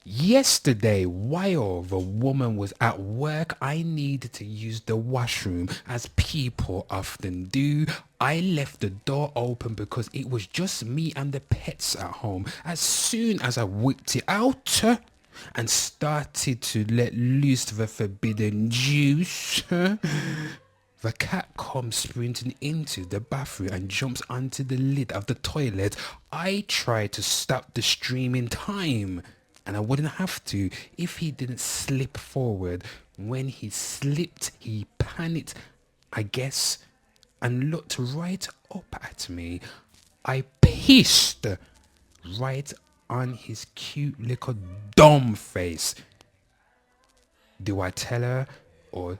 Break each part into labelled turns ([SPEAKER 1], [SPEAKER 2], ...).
[SPEAKER 1] Yesterday, while the woman was at work, I needed to use the washroom as people often do. I left the door open because it was just me and the pets at home. As soon as I whipped it out and started to let loose the forbidden juice, the cat comes sprinting into the bathroom and jumps onto the lid of the toilet. I tried to stop the stream in time, and I wouldn't have to if he didn't slip forward. When he slipped, he panicked, I guess, and looked right up at me. I pissed right on his cute little dumb face. Do I tell her, or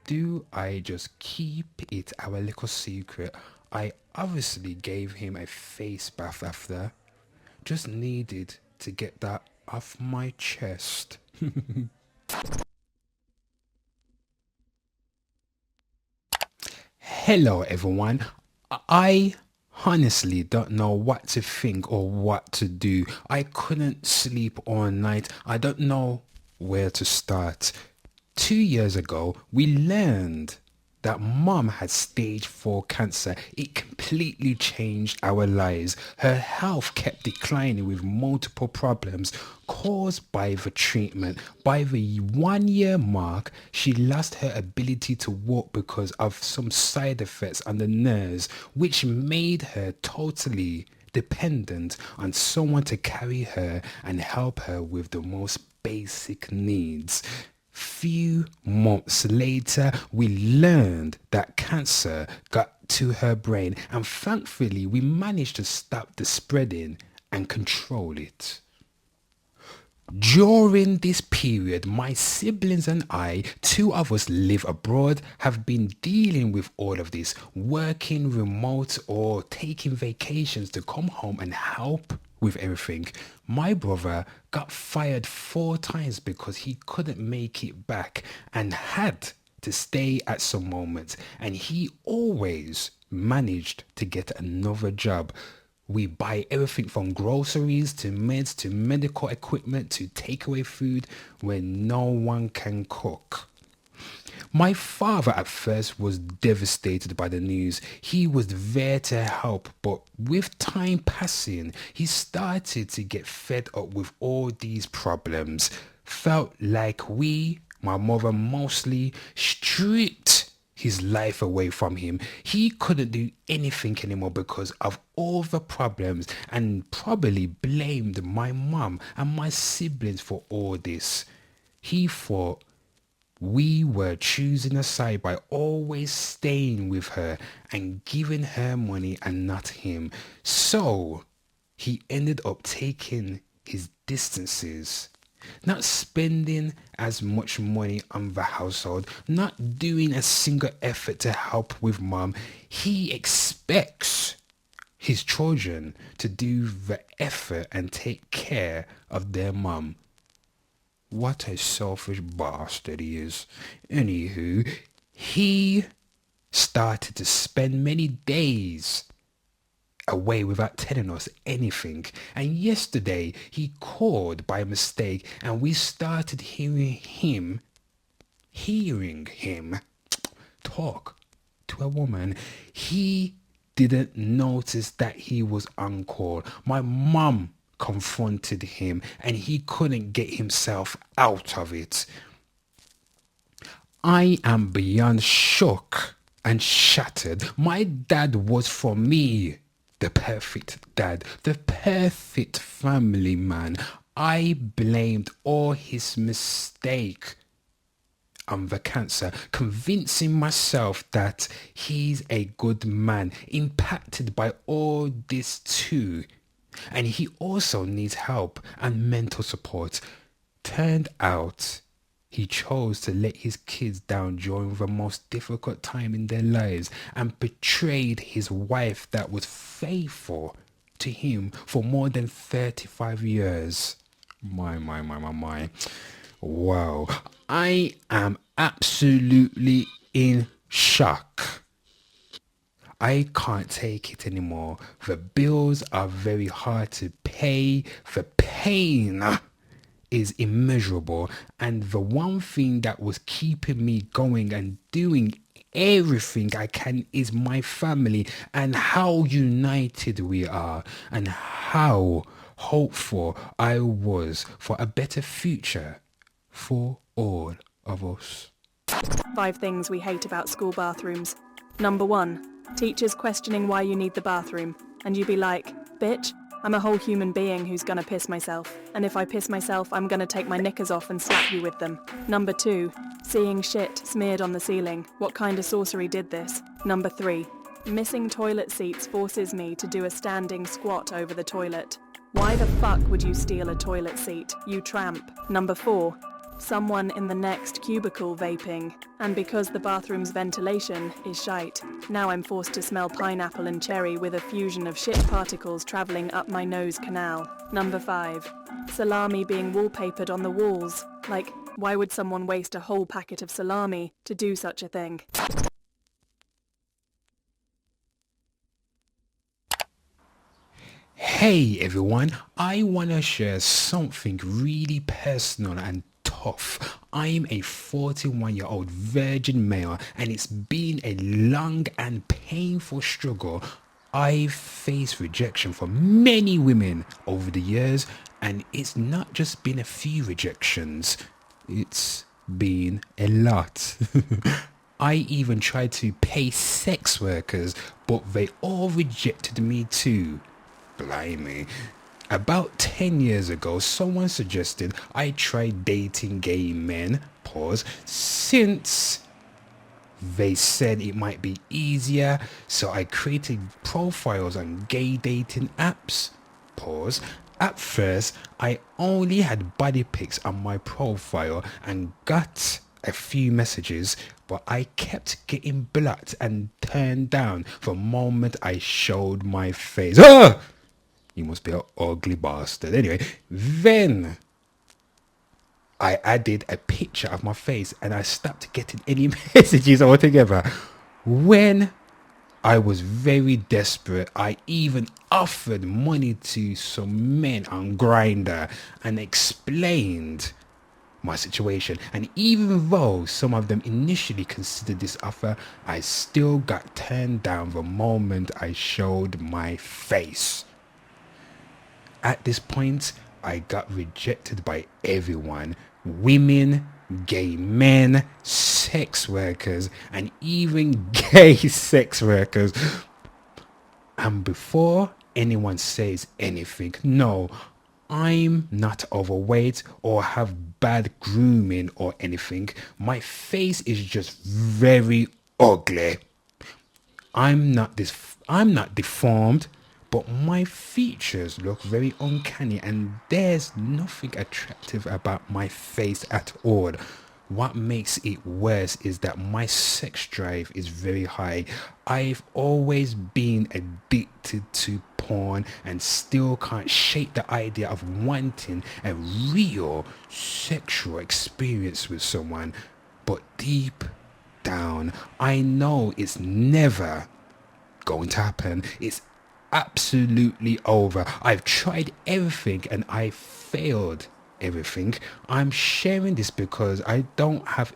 [SPEAKER 1] do I just keep it our little secret? I obviously gave him a face bath after. Just needed to get that off my chest. Hello everyone. I honestly don't know what to think or what to do. I couldn't sleep all night. I don't know where to start. 2 years ago, we learned that mom had stage 4 cancer. It completely changed our lives. Her health kept declining with multiple problems caused by the treatment. By the 1 year mark, she lost her ability to walk because of some side effects on the nerves, which made her totally dependent on someone to carry her and help her with the most basic needs. Few months later, we learned that cancer got to her brain, and thankfully, we managed to stop the spreading and control it. During this period, my siblings and I, two of us live abroad, have been dealing with all of this, working remote or taking vacations to come home and help with everything. My brother got fired 4 times because he couldn't make it back and had to stay at some moments, and he always managed to get another job. We buy everything from groceries to meds to medical equipment to takeaway food when no one can cook. My father at first was devastated by the news. He was there to help, but with time passing, he started to get fed up with all these problems. Felt like we, my mother mostly, stripped his life away from him. He couldn't do anything anymore because of all the problems, and probably blamed my mum and my siblings for all this. He thought we were choosing a side by always staying with her and giving her money and not him. So he ended up taking his distances, not spending as much money on the household, not doing a single effort to help with mom. He expects his children to do the effort and take care of their mom. What a selfish bastard he is. Anywho, he started to spend many days away without telling us anything. And yesterday he called by mistake and we started hearing him talk to a woman. He didn't notice that he was on call. My mum confronted him and he couldn't get himself out of it. I am beyond shook and shattered. My dad was for me the perfect dad, the perfect family man. I blamed all his mistake on the cancer, convincing myself that he's a good man, impacted by all this too. And he also needs help and mental support. Turned out he chose to let his kids down during the most difficult time in their lives and betrayed his wife that was faithful to him for more than 35 years. My. Wow. I am absolutely in shock. I can't take it anymore. The bills are very hard to pay. The pain is immeasurable, and the one thing that was keeping me going and doing everything I can is my family, and how united we are, and how hopeful I was for a better future for all of us.
[SPEAKER 2] 5 things we hate about school bathrooms. Number 1, teachers questioning why you need the bathroom, and you be like, bitch, I'm a whole human being who's gonna piss myself, and if I piss myself, I'm gonna take my knickers off and slap you with them. Number 2, seeing shit smeared on the ceiling. What kind of sorcery did this? Number 3, missing toilet seats forces me to do a standing squat over the toilet. Why the fuck would you steal a toilet seat, you tramp? Number 4, someone in the next cubicle vaping, and because the bathroom's ventilation is shite, now I'm forced to smell pineapple and cherry with a fusion of shit particles travelling up my nose canal. Number 5, salami being wallpapered on the walls. Like, why would someone waste a whole packet of salami to do such a thing?
[SPEAKER 1] Hey everyone, I want to share something really personal and tough. I'm a 41-year-old virgin male, and it's been a long and painful struggle. I've faced rejection from many women over the years, and it's not just been a few rejections, it's been a lot. I even tried to pay sex workers, but they all rejected me too. Blimey. About 10 years ago, someone suggested I try dating gay men, pause, since they said it might be easier, so I created profiles on gay dating apps, pause. At first, I only had body pics on my profile and got a few messages, but I kept getting blocked and turned down the moment I showed my face. Ah! You must be an ugly bastard. Anyway, then I added a picture of my face and I stopped getting any messages altogether. When I was very desperate, I even offered money to some men on Grindr and explained my situation. And even though some of them initially considered this offer, I still got turned down the moment I showed my face. At this point, I got rejected by everyone. Women, gay men, sex workers, and even gay sex workers. And before anyone says anything, no, I'm not overweight or have bad grooming or anything. My face is just very ugly. I'm not deformed, but my features look very uncanny, and there's nothing attractive about my face at all. What makes it worse is that my sex drive is very high. I've always been addicted to porn and still can't shake the idea of wanting a real sexual experience with someone. But deep down, I know it's never going to happen. It's absolutely over. I've tried everything and I failed everything. I'm sharing this because I don't have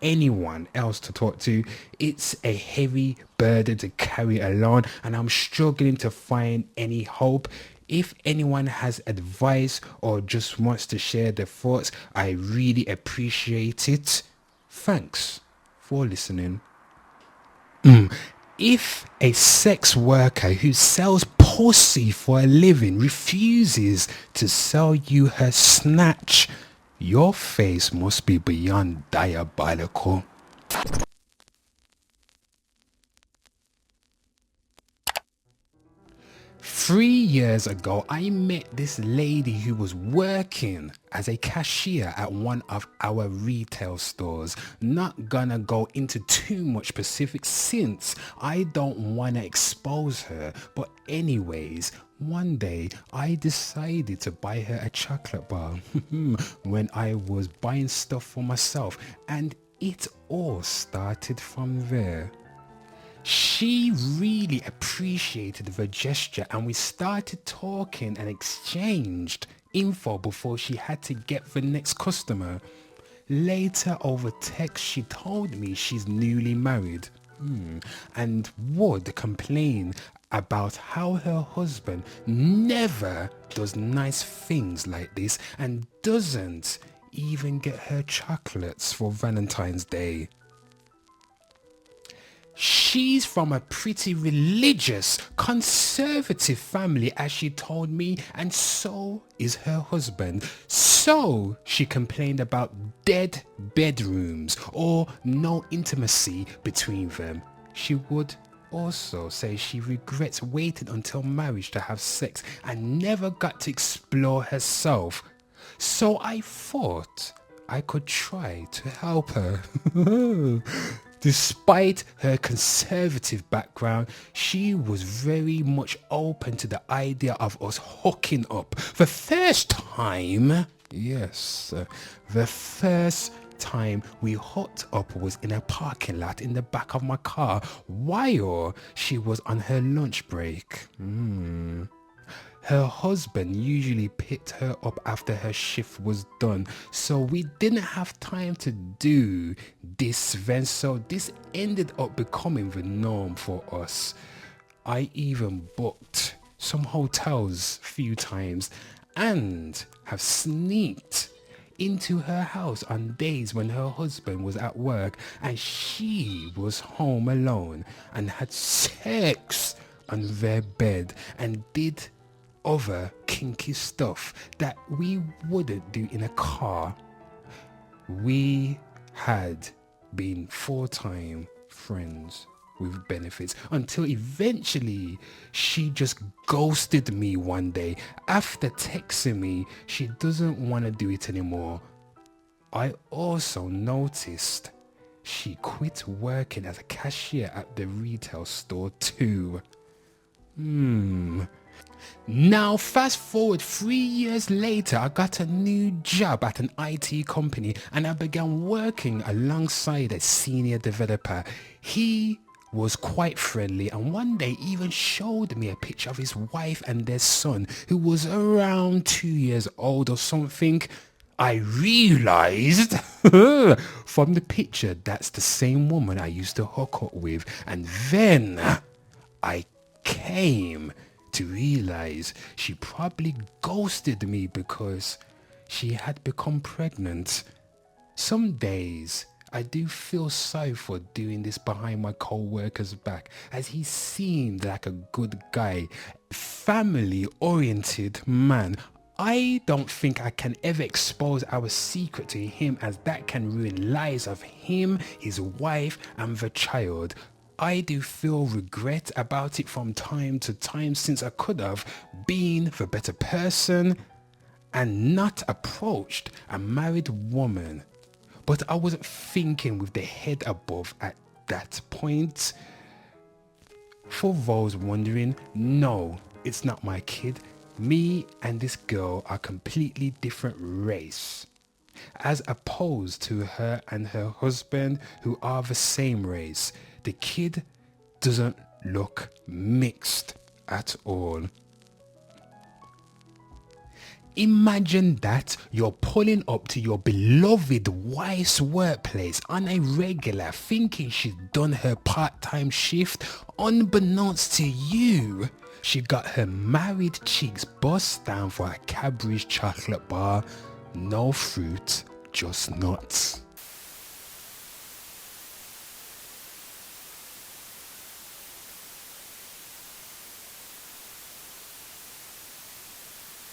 [SPEAKER 1] anyone else to talk to. It's a heavy burden to carry alone, and I'm struggling to find any hope. If anyone has advice or just wants to share their thoughts, I really appreciate it. Thanks for listening. If a sex worker who sells pussy for a living refuses to sell you her snatch, your face must be beyond diabolical. 3 years ago, I met this lady who was working as a cashier at one of our retail stores. Not gonna go into too much specifics since I don't wanna expose her, but anyways, one day I decided to buy her a chocolate bar when I was buying stuff for myself, and it all started from there. She really appreciated the gesture and we started talking and exchanged info before she had to get the next customer. Later over text she told me she's newly married and would complain about how her husband never does nice things like this and doesn't even get her chocolates for Valentine's Day. She's from a pretty religious, conservative family, as she told me, and so is her husband. So she complained about dead bedrooms or no intimacy between them. She would also say she regrets waiting until marriage to have sex and never got to explore herself. So I thought I could try to help her. Despite her conservative background, she was very much open to the idea of us hooking up. The first time we hooked up was in a parking lot in the back of my car while she was on her lunch break. Her husband usually picked her up after her shift was done, so we didn't have time to do this then, so this ended up becoming the norm for us. I even booked some hotels a few times and have sneaked into her house on days when her husband was at work and she was home alone, and had sex on their bed and did other kinky stuff that we wouldn't do in a car. We had been full-time friends with benefits until eventually she just ghosted me one day after texting me she doesn't want to do it anymore. I also noticed she quit working as a cashier at the retail store too. Now fast forward 3 years later, I got a new job at an IT company and I began working alongside a senior developer. He was quite friendly and one day even showed me a picture of his wife and their son, who was around 2 years old or something. I realized from the picture that's the same woman I used to hook up with, and then I came to realize she probably ghosted me because she had become pregnant. Some days I do feel sorry for doing this behind my co-worker's back, as he seemed like a good guy, family-oriented man. I don't think I can ever expose our secret to him, as that can ruin lives of him, his wife and the child. I do feel regret about it from time to time, since I could have been the better person and not approached a married woman. But I wasn't thinking with the head above at that point. For those wondering, no, it's not my kid. Me and this girl are completely different race, as opposed to her and her husband, who are the same race. The kid doesn't look mixed at all. Imagine that you're pulling up to your beloved wife's workplace on a regular, thinking she's done her part-time shift. Unbeknownst to you, she got her married cheeks bust down for a Cadbury's chocolate bar. No fruit, just nuts.